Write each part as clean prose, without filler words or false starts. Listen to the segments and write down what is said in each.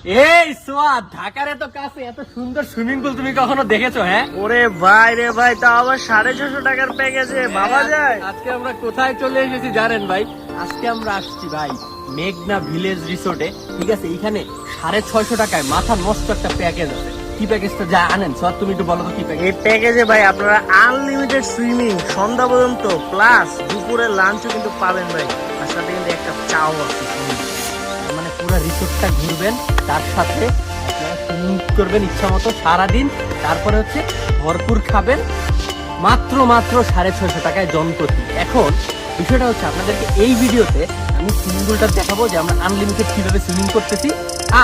এই সোয়াদ, ঢাকার এত কাছে এত সুন্দর সুইমিং পুল তুমি কখনো দেখেছো? হ্যাঁ, ওরে ভাই রে ভাই, তা আবার 650 টাকার প্যাকেজে ভাবা যায়? আজকে আমরা কোথায় চলে এসেছি জানেন ভাই? আজকে আমরা আসছি ভাই মেঘনা ভিলেজ রিসোর্টে। ঠিক আছে, এখানে 650 টাকায় মাথা নষ্ট একটা প্যাকেজ আছে। কি প্যাকেজটা যা আনেন সোয়াদ, তুমি একটু বলো তো কি প্যাকেজ? এই প্যাকেজে ভাই আপনারা আনলিমিটেড সুইমিং সন্ধ্যা পর্যন্ত, প্লাস দুপুরের লাঞ্চও কিন্তু পাবেন ভাই, আর সাথে কিন্তু একটা চাও আছে। মানে পুরো রিসোর্টটা ঘুরবেন, তার সাথে আপনারা সুইমিং করবেন ইচ্ছা মতো সারাদিন, তারপরে হচ্ছে ভরপুর খাবেন, মাত্র 650 টাকায় জনপ্রতি। এখন বিষয়টা হচ্ছে আপনাদেরকে এই ভিডিওতে আমি সুইমিং পুলটা দেখাবো যে আমরা আনলিমিটেড কিভাবে সুইমিং করতেছি,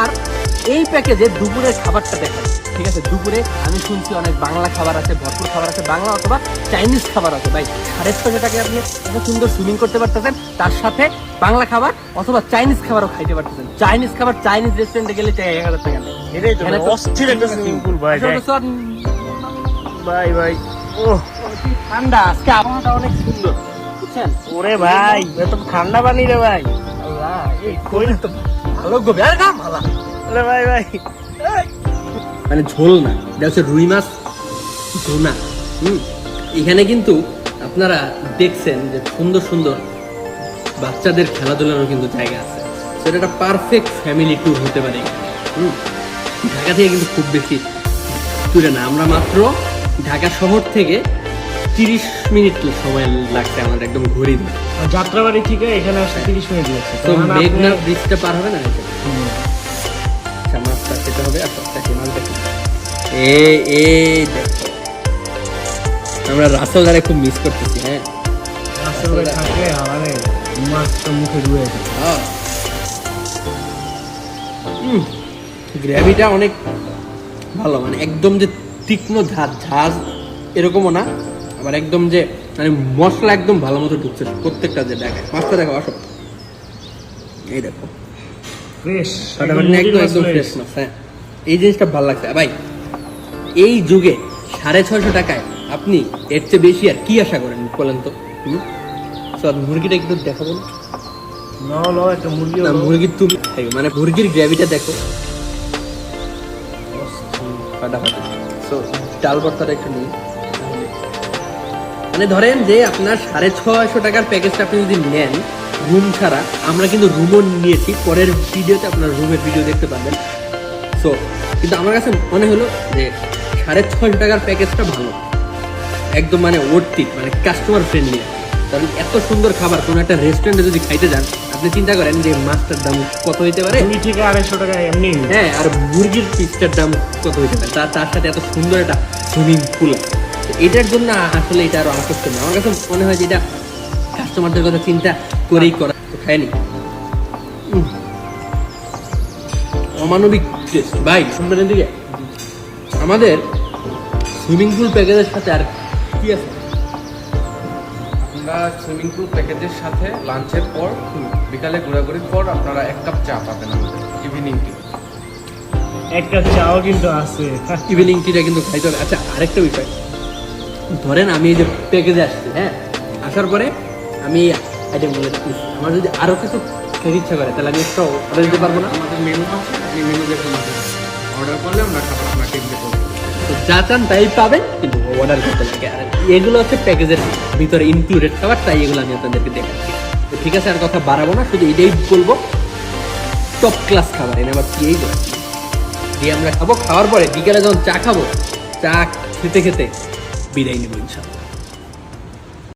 আর এই প্যাকেজে দুপুরের খাবারটা দেখাবো। ঠিক আছে, দুপুরে আমি শুনছি অনেক বাংলা খাবার আছে, ভরপুর খাবার আছে, বাংলা অথবা চাইনিজ খাবার আছে। ভাই 650 টাকায় আপনি এত সুন্দর সুইমিং করতে পারতেছেন, তার সাথে বাংলা খাবার অথবা চাইনিজ খাবারও খাইতে পারতেছেন। চাইনিজ খাবার চাইনিজ রেস্টুরেন্টে গেলে 1000 টাকা নেয়। এটাই তো ভাই, অস্থির একটা সুইমিং পুল ভাই। ভাই ভাই ও ঠান্ডা, আজকে আবহাওয়াটা অনেক সুন্দর, বুঝছেন? ওরে ভাই, এত ঠান্ডা পানি রে ভাই। আল্লাহ, এই কই তো ভালো গো, আরে না ভালো। আরে ভাই ভাই, মানে ঝোল না, এটা হচ্ছে রুই মাছ ভুনা। এখানে কিন্তু আপনারা দেখছেন যে সুন্দর সুন্দর বাচ্চাদের খেলাধুলারও কিন্তু জায়গা আছে। সেটা একটা পারফেক্ট ফ্যামিলি ট্যুর হতে পারে এখানে। ঢাকা থেকে কিন্তু খুব বেশি দূরে না, আমরা মাত্র ঢাকা শহর থেকে 30 মিনিট সময় লাগছে আমাদের, একদম ঘুরি দিয়ে। যাত্রাবাড়ি থেকে এখানে আসতে 30 মিনিট লাগছে। তো মেঘনা ব্রিজটা পার হবে না, আচ্ছা মাছটা খেতে হবে। আর সবটাকে মাছটা দেখো, আমরা রাসেলদারে খুব মিস করতেছি। হ্যাঁ, আসলে থাকে আমারে মাছটা মুখে ঢুকে যায়। গ্রেভিটা অনেক ভালো, মানে একদম যে তীক্ষ্ণ ঝাঁজ এরকমও না, আবার একদম যে মানে মশলা একদম ভালো মতো ঢুকছে প্রত্যেকটা যে দেখায়। মাছটা দেখো, আসো, এই দেখো ফ্রেশ, একদম ফ্রেশ মাছ। হ্যাঁ, এই জিনিসটা ভালো লাগছে ভাই। এই যুগে 650 টাকায় আপনি এর চেয়ে বেশি আর কি আশা করেন বলেন তো? মুরগিটা একটু দেখাবো না? একটা মুরগি, না, মুরগির তুমি মানে মুরগির গ্রেভিটা দেখো, ফাটাফাটি। সো ডাল ভর্তাটা একটু নিই। মানে ধরেন যে আপনার 650 টাকার প্যাকেজটা আপনি যদি নেন রুম ছাড়া, আমরা কিন্তু রুমও নিয়েছি, পরের ভিডিওতে আপনার রুমের ভিডিও দেখতে পাবেন। সো কিন্তু আমার কাছে মনে হলো যে 650 টাকার প্যাকেজটা ভালো, একদম মানে ওর্থিট, মানে কাস্টমার ফ্রেন্ডলি। কারণ এত সুন্দর খাবার কোনো একটা রেস্টুরেন্টে যদি খাইতে যান, আপনি চিন্তা করেন যে মাছটার দাম কত হইতে পারে, 2 থেকে 250 টাকা এমনি। হ্যাঁ, আর মুরগির পিসটার দাম কত হইতে পারে, তার সাথে এত সুন্দর একটা সুইমিং পুল আছে। এটার জন্য আসলে এটা আরো আকর্ষণ। আমার কাছে মনে হয় যে এটা কাস্টমারদের কথা চিন্তা করেই করা। তো খায়নি, অমানবিক টেস্ট ভাই। শুনবেন দিকে আমাদের সুইমিং পুল প্যাকেজের সাথে আর কি আছে? আপনারা সুইমিং পুল প্যাকেজের সাথে লাঞ্চের পর বিকালে ঘোরাঘুরির পর আপনারা 1 কাপ চা পাবেন আমাদের ইভিনিং টি। একটা চাও কিন্তু আছে। ইভিনিং টিটা কিন্তু খাইতে হবে। আচ্ছা, আরেকটা বিষয়, ধরেন আমি এই যে প্যাকেজে আসছি, হ্যাঁ, আসার পরে আমি আইটেম বলে আমার যদি আরো কিছু খেতে ইচ্ছা করে, তাহলে আমি একটা অর্ডার দিতে পারবো না? আমাদের মেনু আছে, আপনি মেনু দেখে অর্ডার করলে আমরা খাবার আপনার টেবিলে করবো। তো যা চান তাই পাবেন, কিন্তু অর্ডার করতে লাগে। আর এগুলো হচ্ছে প্যাকেজের ভিতরে ইনক্লুডেড খাবার, তাই এগুলো আমি আপনাদেরকে দেখাচ্ছি। তো ঠিক আছে, আর কথা বাড়াবো না, শুধু এটাই বলবো, টপ ক্লাস খাবার এনে আবার এই দিয়ে আমরা খাবো। খাওয়ার পরে বিকেলে যখন চা খাবো, চা খেতে খেতে বিদায় নেবো ইনশাল্লাহ।